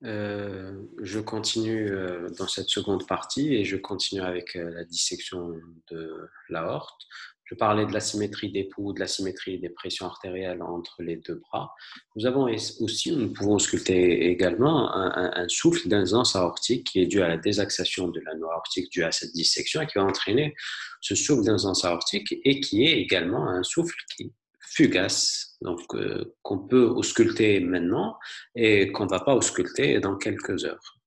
Je continue dans cette seconde partie et je continue avec la dissection de l'aorte. Je parlais de l'asymétrie des pouls, de l'asymétrie des pressions artérielles entre les deux bras. Nous avons aussi, nous pouvons ausculter également un souffle d'aisance aortique qui est dû à la désaxation de l'anneau aortique dû à cette dissection et qui va entraîner ce souffle d'aisance aortique et qui est également un souffle qui fugace, donc qu'on peut ausculter maintenant et qu'on ne va pas ausculter dans quelques heures.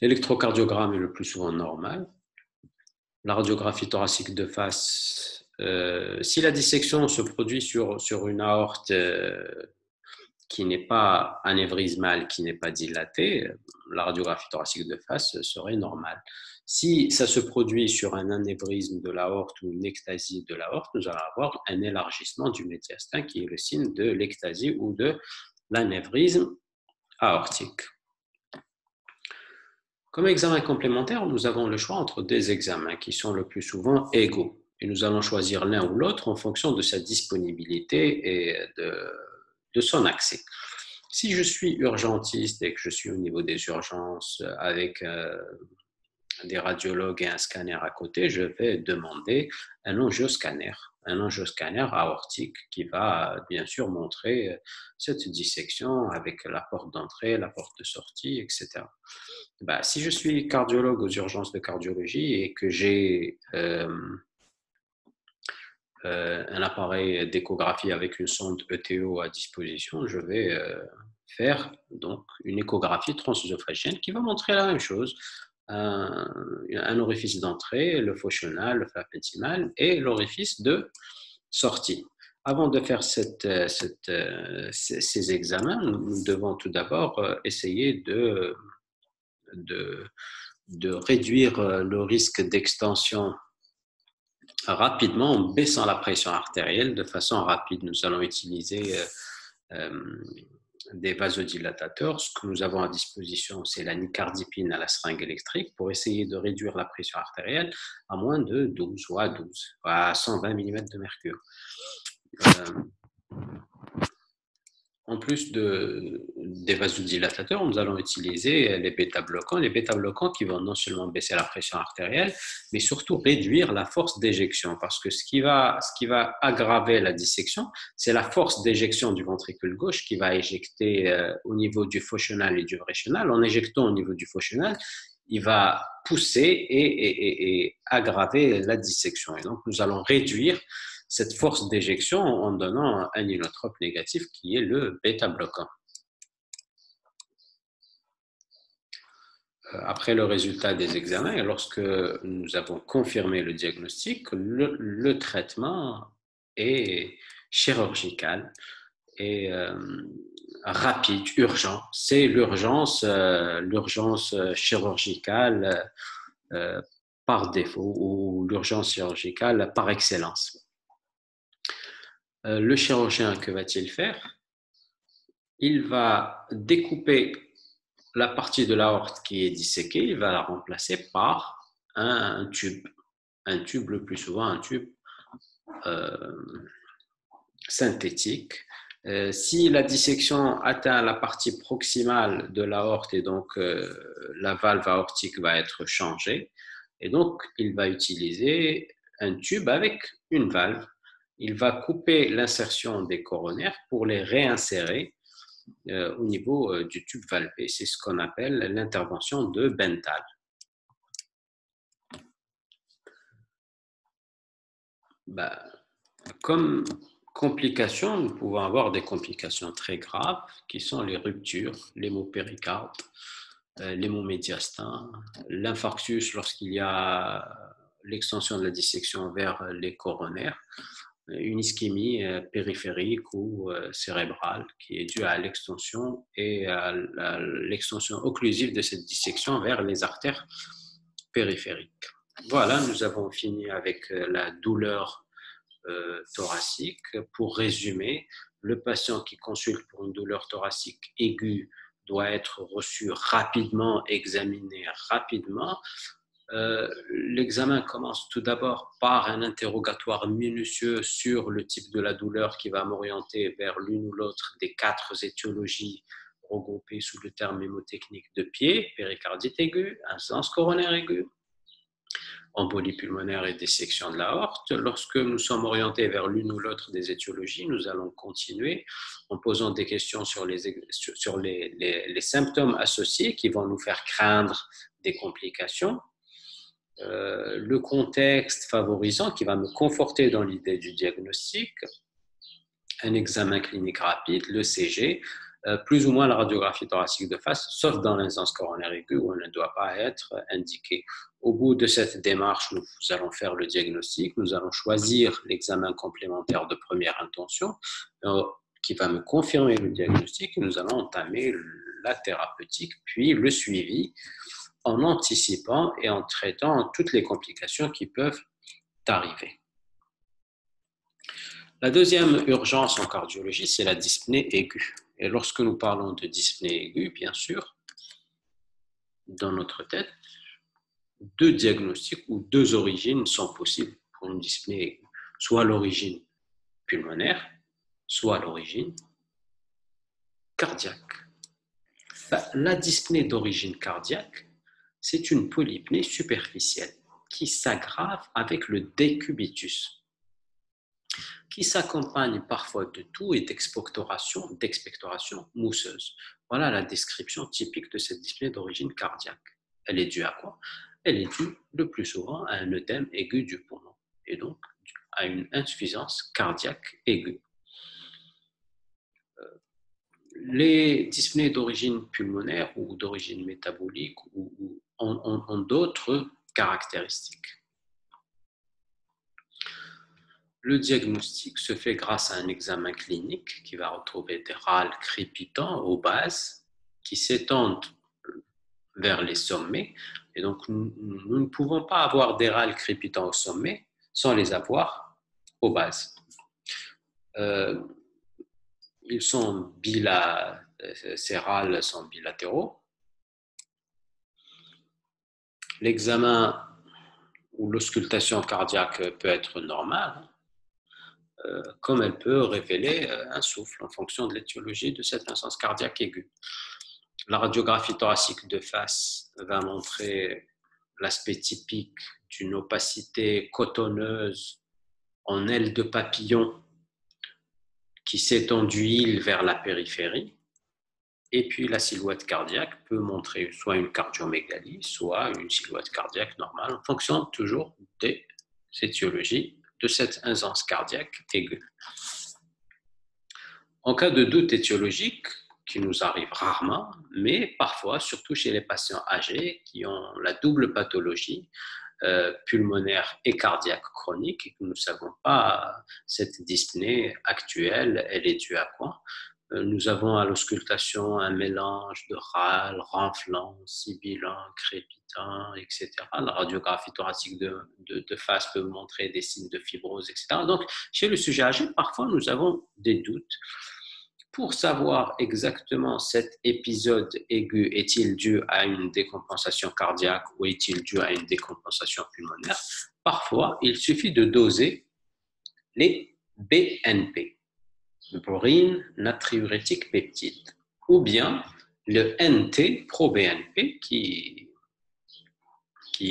L'électrocardiogramme est le plus souvent normal. La radiographie thoracique de face, si la dissection se produit sur une aorte qui n'est pas anévrismale, qui n'est pas dilatée, la radiographie thoracique de face serait normale. Si ça se produit sur un anévrisme de l'aorte ou une ectasie de l'aorte, nous allons avoir un élargissement du médiastin qui est le signe de l'ectasie ou de l'anévrisme aortique. Comme examen complémentaire, nous avons le choix entre des examens qui sont le plus souvent égaux. Et nous allons choisir l'un ou l'autre en fonction de sa disponibilité et de son accès. Si je suis urgentiste et que je suis au niveau des urgences avec des radiologues et un scanner à côté, je vais demander un angioscanner aortique qui va bien sûr montrer cette dissection avec la porte d'entrée, la porte de sortie, etc. Si je suis cardiologue aux urgences de cardiologie et que j'ai un appareil d'échographie avec une sonde ETO à disposition, je vais faire donc une échographie transœsophagienne qui va montrer la même chose. Un orifice d'entrée, le foie chenal, le pharynximal et l'orifice de sortie. Avant de faire ces examens, nous devons tout d'abord essayer de réduire le risque d'extension rapidement en baissant la pression artérielle de façon rapide. Nous allons utiliser des vasodilatateurs. Ce que nous avons à disposition, c'est la nicardipine à la seringue électrique pour essayer de réduire la pression artérielle à moins de 12 ou à 120 mm de mercure. En plus des vasodilatateurs, nous allons utiliser les bêta-bloquants. Les bêta-bloquants qui vont non seulement baisser la pression artérielle, mais surtout réduire la force d'éjection. Parce que ce qui va aggraver la dissection, c'est la force d'éjection du ventricule gauche qui va éjecter au niveau du foie chenal et du vrai chenal. En éjectant au niveau du foie chenal, il va pousser et aggraver la dissection. Et donc, nous allons réduire cette force d'éjection en donnant un inotrope négatif qui est le bêta-bloquant. Après le résultat des examens, et lorsque nous avons confirmé le diagnostic, le traitement est chirurgical et rapide, urgent. C'est l'urgence chirurgicale par défaut ou l'urgence chirurgicale par excellence. Le chirurgien, que va-t-il faire? Il va découper la partie de l'aorte qui est disséquée, il va la remplacer par un tube le plus souvent un tube synthétique. Si la dissection atteint la partie proximale de l'aorte et donc la valve aortique va être changée, et donc il va utiliser un tube avec une valve. Il va couper l'insertion des coronaires pour les réinsérer au niveau du tube valvé. C'est ce qu'on appelle l'intervention de Bentall. Comme complications, nous pouvons avoir des complications très graves qui sont les ruptures, l'hémopéricarde, l'hémomédiastin, l'infarctus lorsqu'il y a l'extension de la dissection vers les coronaires, une ischémie périphérique ou cérébrale qui est due à l'extension et à l'extension occlusive de cette dissection vers les artères périphériques. Voilà, nous avons fini avec la douleur thoracique. Pour résumer, le patient qui consulte pour une douleur thoracique aiguë doit être reçu rapidement, examiné rapidement. L'examen commence tout d'abord par un interrogatoire minutieux sur le type de la douleur qui va m'orienter vers l'une ou l'autre des 4 étiologies regroupée sous le terme mémotechnique de pied, péricardite aiguë, insuffisance coronaire aiguë, embolie pulmonaire et dissection de l'aorte. Lorsque nous sommes orientés vers l'une ou l'autre des étiologies, nous allons continuer en posant des questions sur les symptômes associés qui vont nous faire craindre des complications. Le contexte favorisant qui va me conforter dans l'idée du diagnostic, un examen clinique rapide, le CG, plus ou moins la radiographie thoracique de face, sauf dans l'insuffisance coronaire aiguë où elle ne doit pas être indiquée. Au bout de cette démarche, nous allons faire le diagnostic, nous allons choisir l'examen complémentaire de première intention qui va me confirmer le diagnostic et nous allons entamer la thérapeutique, puis le suivi en anticipant et en traitant toutes les complications qui peuvent arriver. La deuxième urgence en cardiologie, c'est la dyspnée aiguë. Et lorsque nous parlons de dyspnée aiguë, bien sûr, dans notre tête, deux diagnostics ou deux origines sont possibles pour une dyspnée aiguë. Soit l'origine pulmonaire, soit l'origine cardiaque. La dyspnée d'origine cardiaque, c'est une polypnée superficielle qui s'aggrave avec le décubitus, qui s'accompagne parfois de toux et d'expectoration mousseuse. Voilà la description typique de cette dyspnée d'origine cardiaque. Elle est due à quoi? Elle est due le plus souvent à un œdème aigu du poumon et donc à une insuffisance cardiaque aiguë. Les dyspnées d'origine pulmonaire ou d'origine métabolique ont d'autres caractéristiques. Le diagnostic se fait grâce à un examen clinique qui va retrouver des râles crépitants aux bases qui s'étendent vers les sommets. Et donc, nous ne pouvons pas avoir des râles crépitants au sommet sans les avoir aux bases. Ces râles sont bilatéraux. L'examen ou l'auscultation cardiaque peut être normale, comme elle peut révéler un souffle en fonction de l'étiologie de cette insuffisance cardiaque aiguë. La radiographie thoracique de face va montrer l'aspect typique d'une opacité cotonneuse en aile de papillon qui s'étend du île vers la périphérie. Et puis la silhouette cardiaque peut montrer soit une cardiomégalie, soit une silhouette cardiaque normale, en fonction toujours des étiologies de cette insuffisance cardiaque aiguë. En cas de doute étiologique, qui nous arrive rarement, mais parfois, surtout chez les patients âgés qui ont la double pathologie pulmonaire et cardiaque chronique, et que nous ne savons pas cette dyspnée actuelle, elle est due à quoi? Nous avons à l'auscultation un mélange de râles, renflants, sibilants, crépitants, etc. La radiographie thoracique de face peut montrer des signes de fibrose, etc. Donc, chez le sujet âgé, parfois, nous avons des doutes. Pour savoir exactement cet épisode aigu, est-il dû à une décompensation cardiaque ou est-il dû à une décompensation pulmonaire, parfois, il suffit de doser les BNP, brine natriurétique peptide, ou bien le NT pro-BNP qui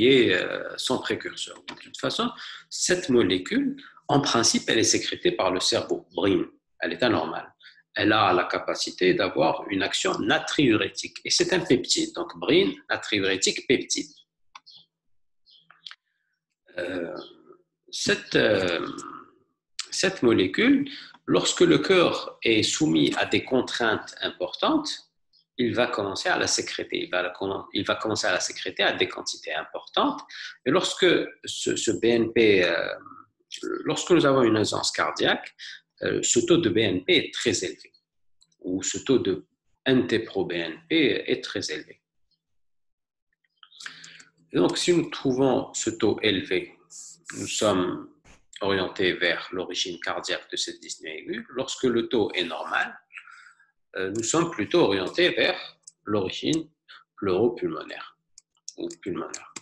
est son précurseur. De toute façon, cette molécule, en principe, elle est sécrétée par le cerveau, brine, elle est anormale. Elle a la capacité d'avoir une action natriurétique. Et c'est un peptide, donc brine, natriurétique, peptide. Cette molécule, lorsque le cœur est soumis à des contraintes importantes, il va commencer à la sécréter. Il va commencer à la sécréter à des quantités importantes. Et lorsque ce BNP, lorsque nous avons une insuffisance cardiaque, ce taux de BNP est très élevé, ou ce taux de NT-proBNP est très élevé. Et donc, si nous trouvons ce taux élevé, nous sommes orientés vers l'origine cardiaque de cette dyspnée aiguë. Lorsque le taux est normal, nous sommes plutôt orientés vers l'origine pleuropulmonaire ou pulmonaire.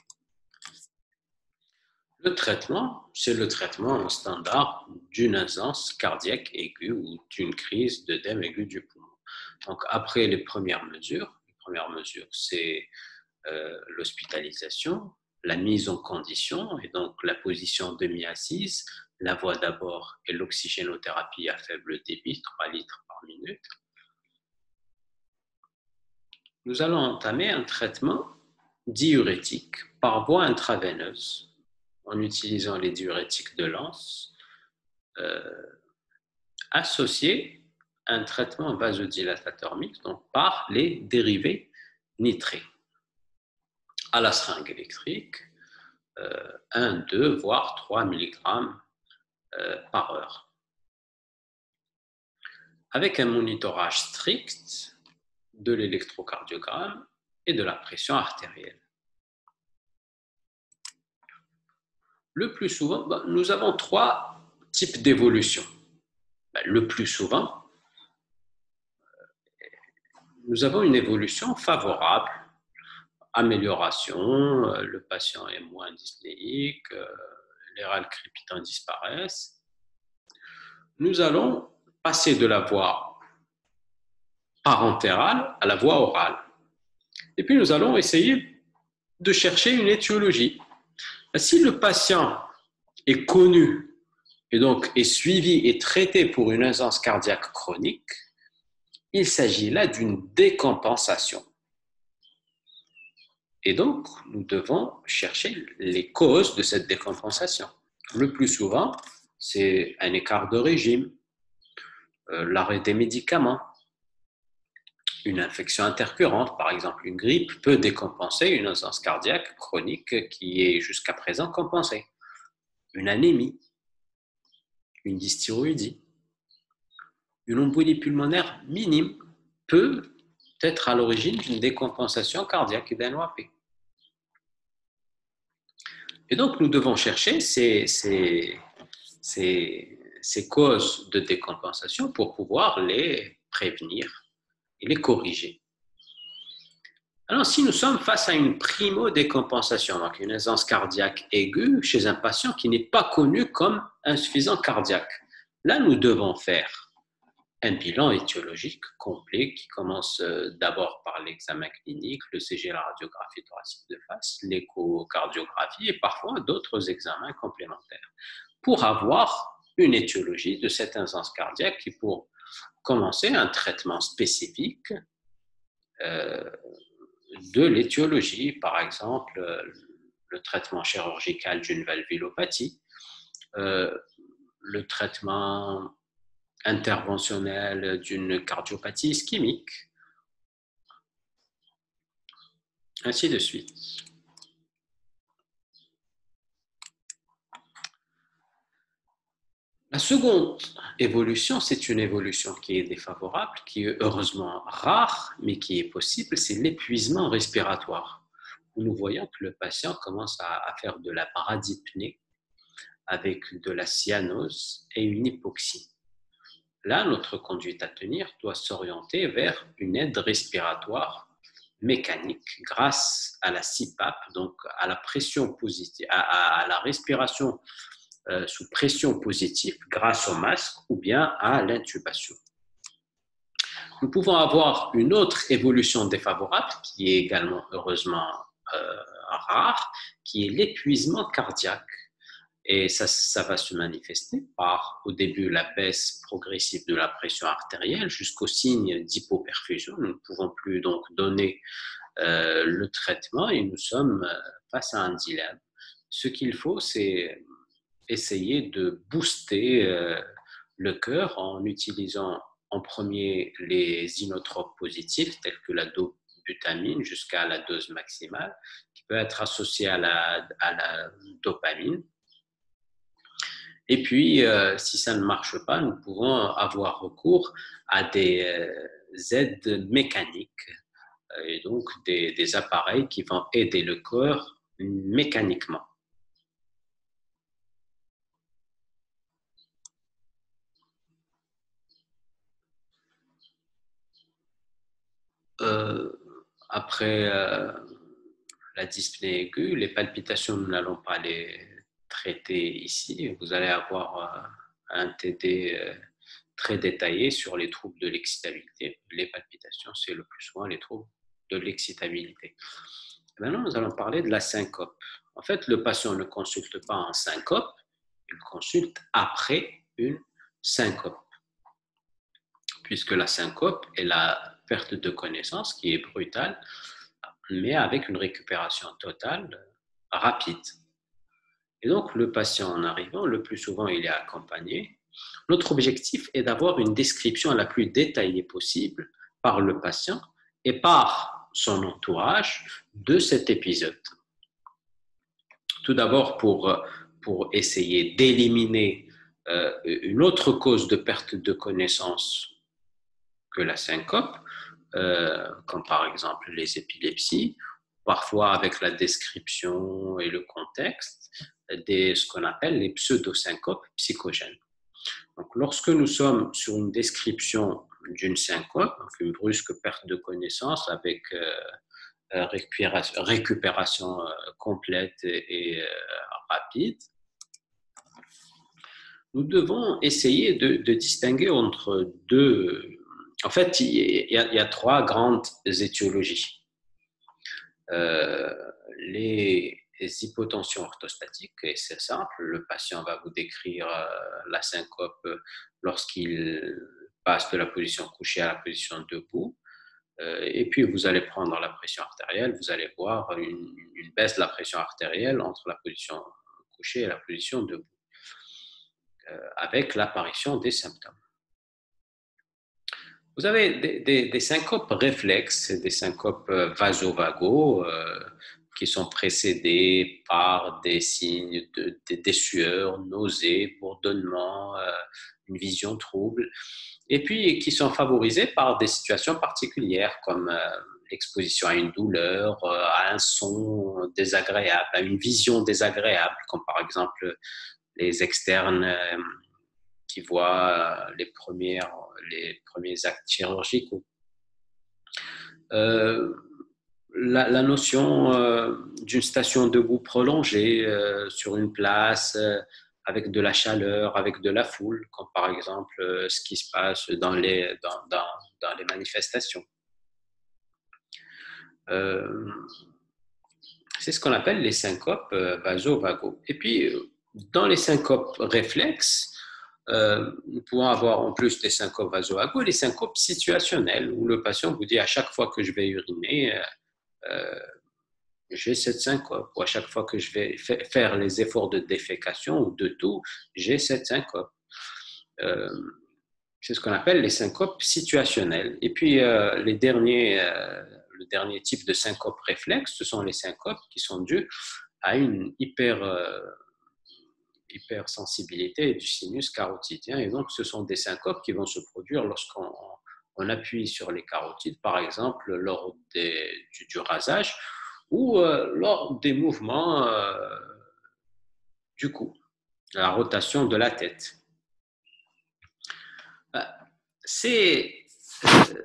Le traitement, c'est le traitement standard d'une insuffisance cardiaque aiguë ou d'une crise d'œdème aigu du poumon. Donc, après les premières mesures, c'est l'hospitalisation, la mise en condition, et donc la position demi-assise, la voie d'abord et l'oxygénothérapie à faible débit, 3 litres par minute. Nous allons entamer un traitement diurétique par voie intraveineuse en utilisant les diurétiques de Lens, associé à un traitement vasodilatateur mixte, donc par les dérivés nitrés, à la seringue électrique, 1, 2, voire 3 mg par heure. Avec un monitorage strict de l'électrocardiogramme et de la pression artérielle. Le plus souvent, nous avons 3 types d'évolution. Le plus souvent, nous avons une évolution favorable, amélioration, le patient est moins dyspnéique, les râles crépitants disparaissent. Nous allons passer de la voie parentérale à la voie orale. Et puis nous allons essayer de chercher une étiologie. Si le patient est connu et donc est suivi et traité pour une insuffisance cardiaque chronique, il s'agit là d'une décompensation. Et donc, nous devons chercher les causes de cette décompensation. Le plus souvent, c'est un écart de régime, l'arrêt des médicaments, une infection intercurrente, par exemple une grippe, peut décompenser une insuffisance cardiaque chronique qui est jusqu'à présent compensée. Une anémie, une dysthyroïdie, une embolie pulmonaire minime peut être à l'origine d'une décompensation cardiaque et d'un OAP. Et donc, nous devons chercher ces causes de décompensation pour pouvoir les prévenir et les corriger. Alors, si nous sommes face à une primo-décompensation, donc une insuffisance cardiaque aiguë chez un patient qui n'est pas connu comme insuffisant cardiaque, là, nous devons faire un bilan étiologique complet qui commence d'abord par l'examen clinique, le CG, la radiographie thoracique de face, l'échocardiographie et parfois d'autres examens complémentaires pour avoir une étiologie de cette insuffisance cardiaque et pour commencer un traitement spécifique de l'étiologie, par exemple le traitement chirurgical d'une valvulopathie, le traitement interventionnelle d'une cardiopathie ischémique, ainsi de suite. La seconde évolution, c'est une évolution qui est défavorable, qui est heureusement rare, mais qui est possible, c'est l'épuisement respiratoire. Nous voyons que le patient commence à faire de la bradypnée avec de la cyanose et une hypoxie. Là, notre conduite à tenir doit s'orienter vers une aide respiratoire mécanique grâce à la CPAP, donc à la pression positive, à la respiration sous pression positive grâce au masque ou bien à l'intubation. Nous pouvons avoir une autre évolution défavorable qui est également heureusement rare, qui est l'épuisement cardiaque. Et ça va se manifester par, au début, la baisse progressive de la pression artérielle jusqu'au signe d'hypoperfusion. Nous ne pouvons plus donc donner le traitement et nous sommes face à un dilemme. Ce qu'il faut, c'est essayer de booster le cœur en utilisant en premier les inotropes positifs tels que la dobutamine jusqu'à la dose maximale qui peut être associée à la dopamine. Et puis, si ça ne marche pas, nous pouvons avoir recours à des aides mécaniques et donc des appareils qui vont aider le corps mécaniquement. Après la dyspnée aiguë, les palpitations, nous n'allons pas les traiter ici. Vous allez avoir un TD très détaillé sur les troubles de l'excitabilité. Les palpitations, c'est le plus souvent les troubles de l'excitabilité. Maintenant, nous allons parler de la syncope. En fait, le patient ne consulte pas en syncope, il consulte après une syncope, puisque la syncope est la perte de connaissance qui est brutale, mais avec une récupération totale rapide. Et donc, le patient en arrivant, le plus souvent, il est accompagné. Notre objectif est d'avoir une description la plus détaillée possible par le patient et par son entourage de cet épisode. Tout d'abord, pour essayer d'éliminer une autre cause de perte de connaissance que la syncope, comme par exemple les épilepsies, parfois avec la description et le contexte, ce qu'on appelle les pseudosyncopes psychogènes. Donc, lorsque nous sommes sur une description d'une syncope, donc une brusque perte de connaissance avec récupération complète et rapide, nous devons essayer de distinguer entre deux. En fait, il y a trois grandes étiologies. Les hypotensions orthostatiques, et c'est simple, le patient va vous décrire la syncope lorsqu'il passe de la position couchée à la position debout. Et puis, vous allez prendre la pression artérielle, vous allez voir une baisse de la pression artérielle entre la position couchée et la position debout, avec l'apparition des symptômes. Vous avez des syncopes réflexes, des syncopes vasovagaux qui sont précédés par des signes des sueurs, nausées, bourdonnements, une vision trouble, et puis qui sont favorisés par des situations particulières comme l'exposition à une douleur, à un son désagréable, à une vision désagréable, comme par exemple les externes qui voient les premiers actes chirurgicaux. La notion d'une station debout prolongée sur une place avec de la chaleur, avec de la foule, comme par exemple ce qui se passe dans les manifestations. C'est ce qu'on appelle les syncopes vasovagaux. Et puis, dans les syncopes réflexes, nous pouvons avoir en plus des syncopes vasovagaux les syncopes situationnelles, où le patient vous dit à chaque fois que je vais uriner, j'ai cette syncope, ou à chaque fois que je vais faire les efforts de défécation ou de toux, j'ai cette syncope. C'est ce qu'on appelle les syncopes situationnelles. Et puis, le dernier type de syncope réflexe, ce sont les syncopes qui sont dues à une hypersensibilité du sinus carotidien. Et donc, ce sont des syncopes qui vont se produire lorsqu'on appuie sur les carotides, par exemple lors du rasage ou lors des mouvements du cou, la rotation de la tête. Ces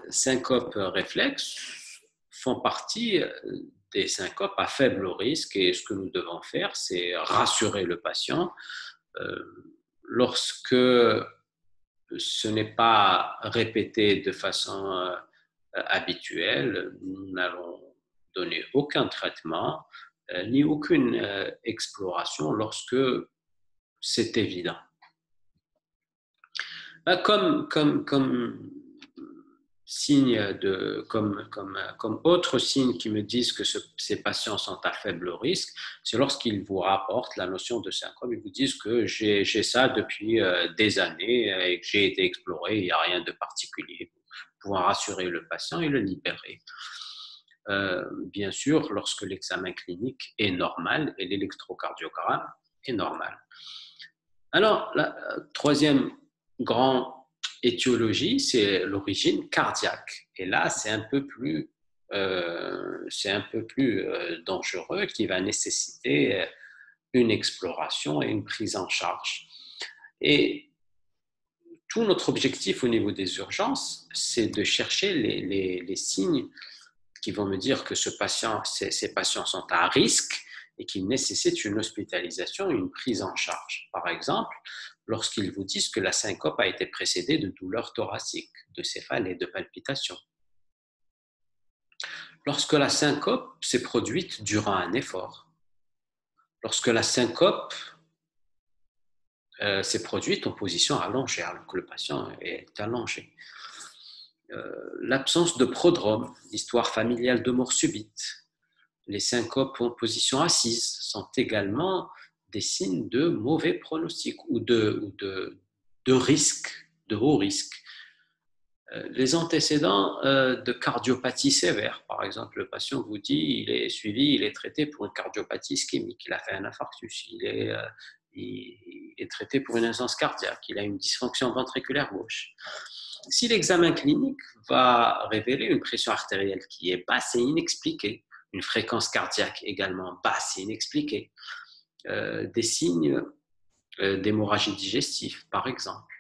syncopes réflexes font partie des syncopes à faible risque, et ce que nous devons faire, c'est rassurer le patient. Lorsque ce n'est pas répété de façon habituelle, nous n'allons donner aucun traitement ni aucune exploration lorsque c'est évident. Comme signe comme autre signe qui me disent que ces patients sont à faible risque, c'est lorsqu'ils vous rapportent la notion de syncope. Ils vous disent que j'ai ça depuis des années et que j'ai été exploré, il n'y a rien de particulier, pour rassurer le patient et le libérer. Bien sûr, lorsque l'examen clinique est normal et l'électrocardiogramme est normal. Alors, la troisième grande étiologie, c'est l'origine cardiaque. Et là, c'est un peu plus dangereux, qui va nécessiter une exploration et une prise en charge. Et tout notre objectif au niveau des urgences, c'est de chercher les signes qui vont me dire que ces patients sont à risque et qui nécessitent une hospitalisation et une prise en charge. Par exemple, lorsqu'ils vous disent que la syncope a été précédée de douleurs thoraciques, de céphalées, de palpitations. Lorsque la syncope s'est produite durant un effort, lorsque la syncope s'est produite en position allongée, alors que le patient est allongé. L'absence de prodrome, l'histoire familiale de mort subite, les syncopes en position assise sont également des signes de mauvais pronostic ou de risque, de haut risque. Les antécédents de cardiopathie sévère, par exemple, le patient vous dit il est suivi, il est traité pour une cardiopathie ischémique, il a fait un infarctus, il est traité pour une insuffisance cardiaque, il a une dysfonction ventriculaire gauche. Si l'examen clinique va révéler une pression artérielle qui est basse et inexpliquée, une fréquence cardiaque également basse et inexpliquée, des signes d'hémorragie digestive, par exemple.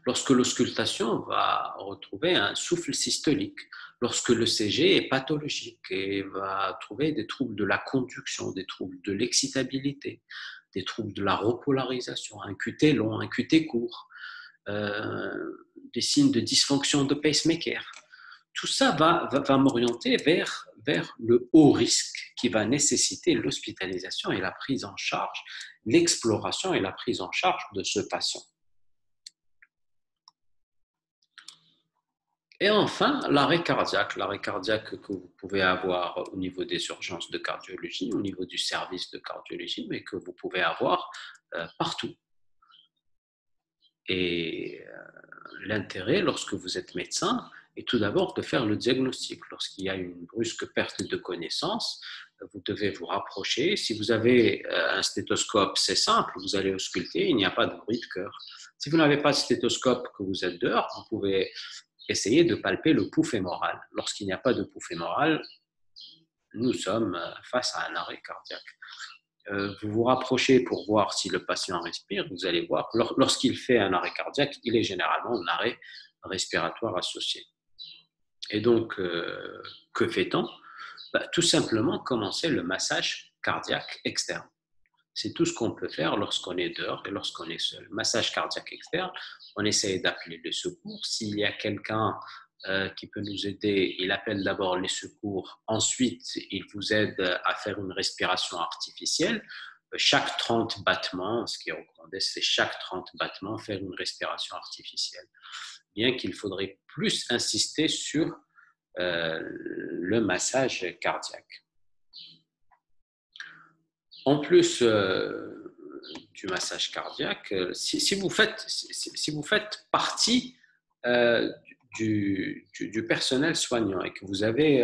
Lorsque l'auscultation va retrouver un souffle systolique, lorsque le CG est pathologique et va trouver des troubles de la conduction, des troubles de l'excitabilité, des troubles de la repolarisation, un QT long, un QT court, des signes de dysfonction de pacemaker. Tout ça va m'orienter vers le haut risque qui va nécessiter l'hospitalisation et la prise en charge, l'exploration et la prise en charge de ce patient. Et enfin, l'arrêt cardiaque que vous pouvez avoir au niveau des urgences de cardiologie, au niveau du service de cardiologie, mais que vous pouvez avoir partout. Et l'intérêt, lorsque vous êtes médecin, est tout d'abord de faire le diagnostic. Lorsqu'il y a une brusque perte de connaissance, vous devez vous rapprocher. Si vous avez un stéthoscope, c'est simple, vous allez ausculter, il n'y a pas de bruit de cœur. Si vous n'avez pas de stéthoscope, que vous êtes dehors, vous pouvez essayer de palper le pouls fémoral. Lorsqu'il n'y a pas de pouls fémoral, nous sommes face à un arrêt cardiaque. Vous vous rapprochez pour voir si le patient respire, vous allez voir, lorsqu'il fait un arrêt cardiaque, il est généralement un arrêt respiratoire associé. Et donc, que fait-on ? Tout simplement commencer le massage cardiaque externe. C'est tout ce qu'on peut faire lorsqu'on est dehors et lorsqu'on est seul. Massage cardiaque externe, on essaie d'appeler le secours. S'il y a quelqu'un qui peut nous aider, il appelle d'abord les secours. Ensuite, il vous aide à faire une respiration artificielle. Chaque 30 battements, ce qui est recommandé, c'est chaque 30 battements, faire une respiration artificielle. Bien qu'il faudrait plus insister sur le massage cardiaque. En plus du massage cardiaque, si vous faites partie du personnel soignant et que vous avez...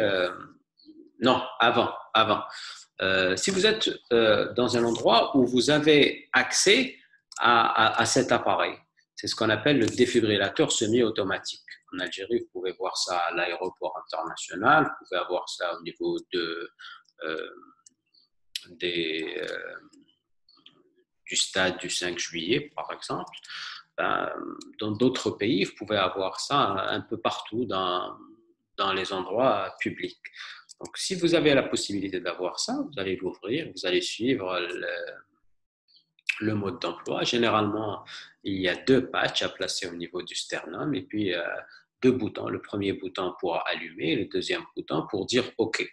non, avant. Si vous êtes dans un endroit où vous avez accès à cet appareil, c'est ce qu'on appelle le défibrillateur semi-automatique. En Algérie, vous pouvez voir ça à l'aéroport international, vous pouvez avoir ça au niveau du stade du 5 juillet, par exemple. Dans d'autres pays, vous pouvez avoir ça un peu partout dans les endroits publics. Donc, si vous avez la possibilité d'avoir ça, vous allez l'ouvrir, vous allez suivre le mode d'emploi. Généralement, il y a 2 patchs à placer au niveau du sternum et puis 2 boutons. Le premier bouton pour allumer, le deuxième bouton pour dire OK.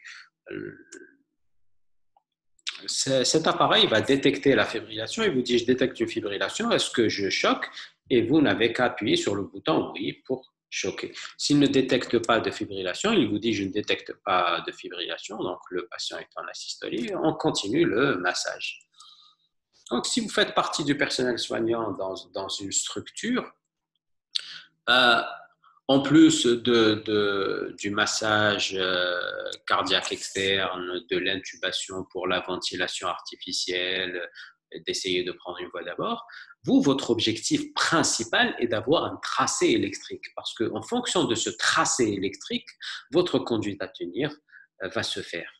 Cet appareil va détecter la fibrillation et vous dit je détecte une fibrillation, est-ce que je choque? Et vous n'avez qu'à appuyer sur le bouton oui pour choquer. S'il ne détecte pas de fibrillation, il vous dit je ne détecte pas de fibrillation, donc le patient est en asystolie, on continue le massage. Donc si vous faites partie du personnel soignant dans une structure, en plus du massage cardiaque externe, de l'intubation pour la ventilation artificielle, d'essayer de prendre une voie d'abord, votre objectif principal est d'avoir un tracé électrique parce qu'en fonction de ce tracé électrique, votre conduite à tenir va se faire.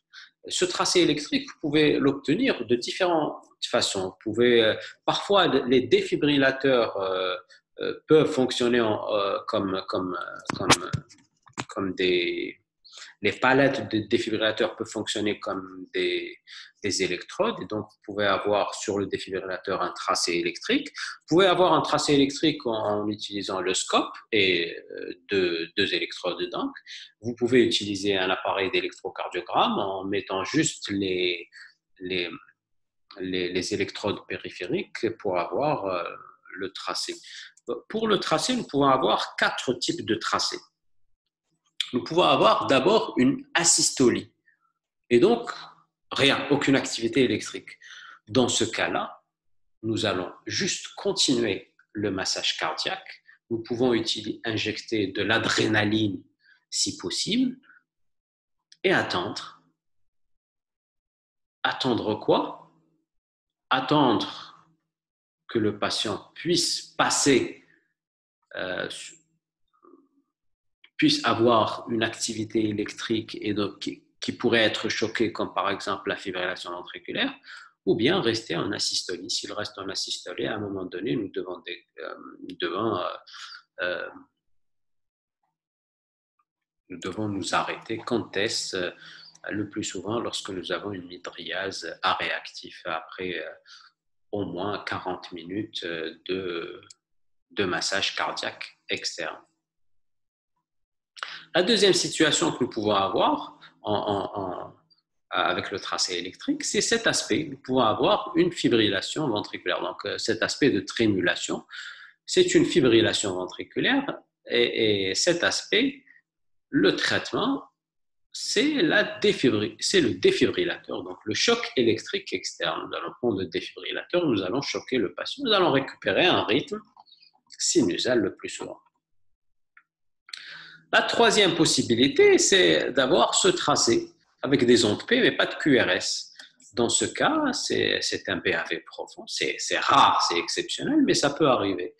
Ce tracé électrique, vous pouvez l'obtenir de différentes façons. Vous pouvez, parfois, les défibrillateurs peuvent fonctionner comme des Les palettes de défibrillateurs peuvent fonctionner comme des électrodes. Et donc, vous pouvez avoir sur le défibrillateur un tracé électrique. Vous pouvez avoir un tracé électrique en utilisant le scope et deux électrodes dedans. Vous pouvez utiliser un appareil d'électrocardiogramme en mettant juste les, les électrodes périphériques pour avoir le tracé. Pour le tracé, nous pouvons avoir 4 types de tracés. Nous pouvons avoir d'abord une asystolie, et donc rien, aucune activité électrique. Dans ce cas-là, nous allons juste continuer le massage cardiaque. Nous pouvons injecter de l'adrénaline si possible et attendre. Attendre quoi? Attendre que le patient puisse passer, puisse avoir une activité électrique et donc qui pourrait être choqué, comme par exemple la fibrillation ventriculaire, ou bien rester en asystolie. S'il reste en asystolie, à un moment donné, nous devons nous arrêter. Quand est-ce? Le plus souvent lorsque nous avons une mydriase à réactif, après au moins 40 minutes de massage cardiaque externe. La deuxième situation que nous pouvons avoir avec le tracé électrique, c'est cet aspect. Nous pouvons avoir une fibrillation ventriculaire. Donc, cet aspect de trémulation, c'est une fibrillation ventriculaire. Et cet aspect, le traitement, c'est le défibrillateur. Donc, le choc électrique externe. Nous allons prendre le défibrillateur, nous allons choquer le patient. Nous allons récupérer un rythme sinusal le plus souvent. La troisième possibilité, c'est d'avoir ce tracé avec des ondes P, mais pas de QRS. Dans ce cas, c'est un BAV profond. C'est rare, c'est exceptionnel, mais ça peut arriver.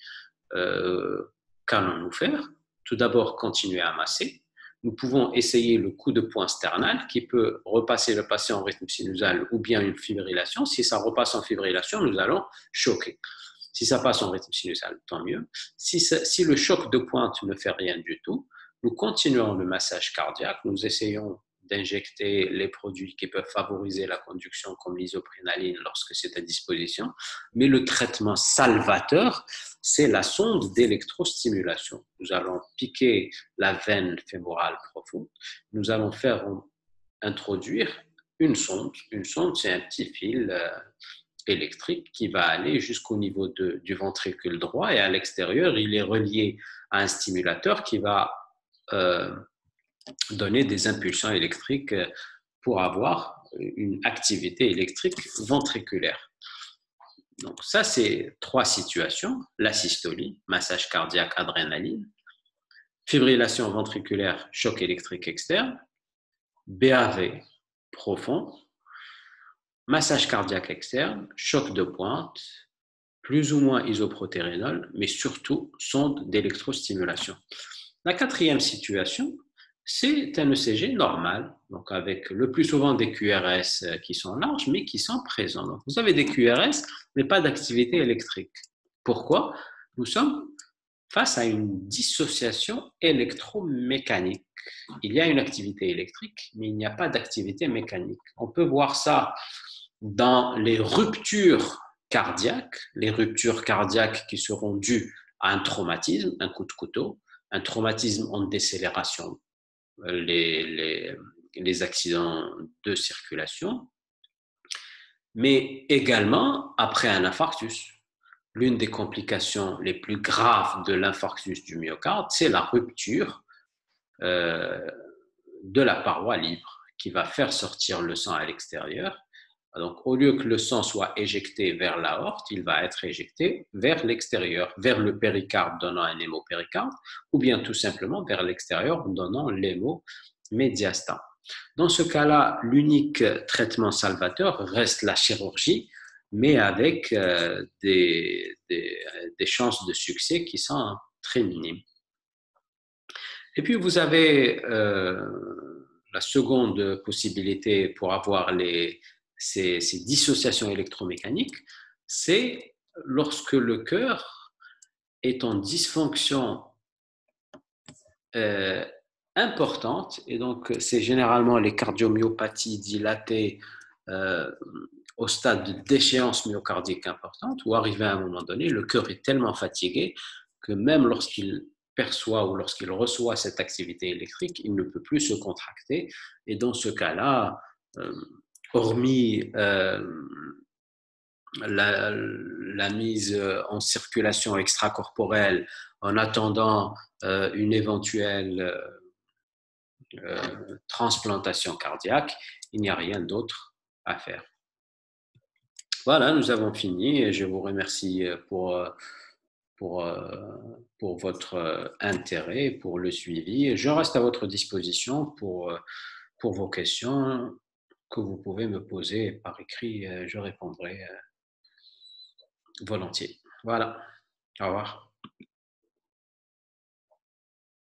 Qu'allons-nous faire? Tout d'abord, continuer à masser. Nous pouvons essayer le coup de poing sternal qui peut repasser le patient en rythme sinusal ou bien une fibrillation. Si ça repasse en fibrillation, nous allons choquer. Si ça passe en rythme sinusal, tant mieux. Si le choc de pointe ne fait rien du tout, nous continuons le massage cardiaque, nous essayons d'injecter les produits qui peuvent favoriser la conduction comme l'isoprénaline lorsque c'est à disposition, mais le traitement salvateur, c'est la sonde d'électrostimulation. Nous allons piquer la veine fémorale profonde, nous allons faire introduire une sonde. Une sonde, c'est un petit fil électrique qui va aller jusqu'au niveau du ventricule droit et à l'extérieur, il est relié à un stimulateur qui va donner des impulsions électriques pour avoir une activité électrique ventriculaire. Donc ça, c'est 3 situations. L'asystolie, massage cardiaque, adrénaline, fibrillation ventriculaire, choc électrique externe, BAV profond, massage cardiaque externe, choc de pointe, plus ou moins isoprotérénol, mais surtout sonde d'électrostimulation. La 4e situation, c'est un ECG normal, donc avec le plus souvent des QRS qui sont larges, mais qui sont présents. Donc, vous avez des QRS, mais pas d'activité électrique. Pourquoi? Nous sommes face à une dissociation électromécanique. Il y a une activité électrique, mais il n'y a pas d'activité mécanique. On peut voir ça dans les ruptures cardiaques qui seront dues à un traumatisme, un coup de couteau, un traumatisme en décélération, les accidents de circulation, mais également après un infarctus. L'une des complications les plus graves de l'infarctus du myocarde, c'est la rupture de la paroi libre qui va faire sortir le sang à l'extérieur. Donc, au lieu que le sang soit éjecté vers l'aorte, il va être éjecté vers l'extérieur, vers le péricarde donnant un hémopéricarde, ou bien tout simplement vers l'extérieur donnant l'hémomédiastin. Dans ce cas-là, l'unique traitement salvateur reste la chirurgie, mais avec des chances de succès qui sont très minimes. Et puis, vous avez la seconde possibilité pour avoir ces dissociations électromécaniques, c'est lorsque le cœur est en dysfonction importante. Et donc, c'est généralement les cardiomyopathies dilatées euh, au stade de déchéance myocardique importante, où arrivé à un moment donné, le cœur est tellement fatigué que même lorsqu'il perçoit ou lorsqu'il reçoit cette activité électrique, il ne peut plus se contracter. Et dans ce cas-là, euh, hormis la mise en circulation extracorporelle en attendant une éventuelle transplantation cardiaque, il n'y a rien d'autre à faire. Voilà, nous avons fini et je vous remercie pour, pour votre intérêt, pour le suivi. Je reste à votre disposition pour vos questions que vous pouvez me poser par écrit. Je répondrai volontiers. Voilà, au revoir.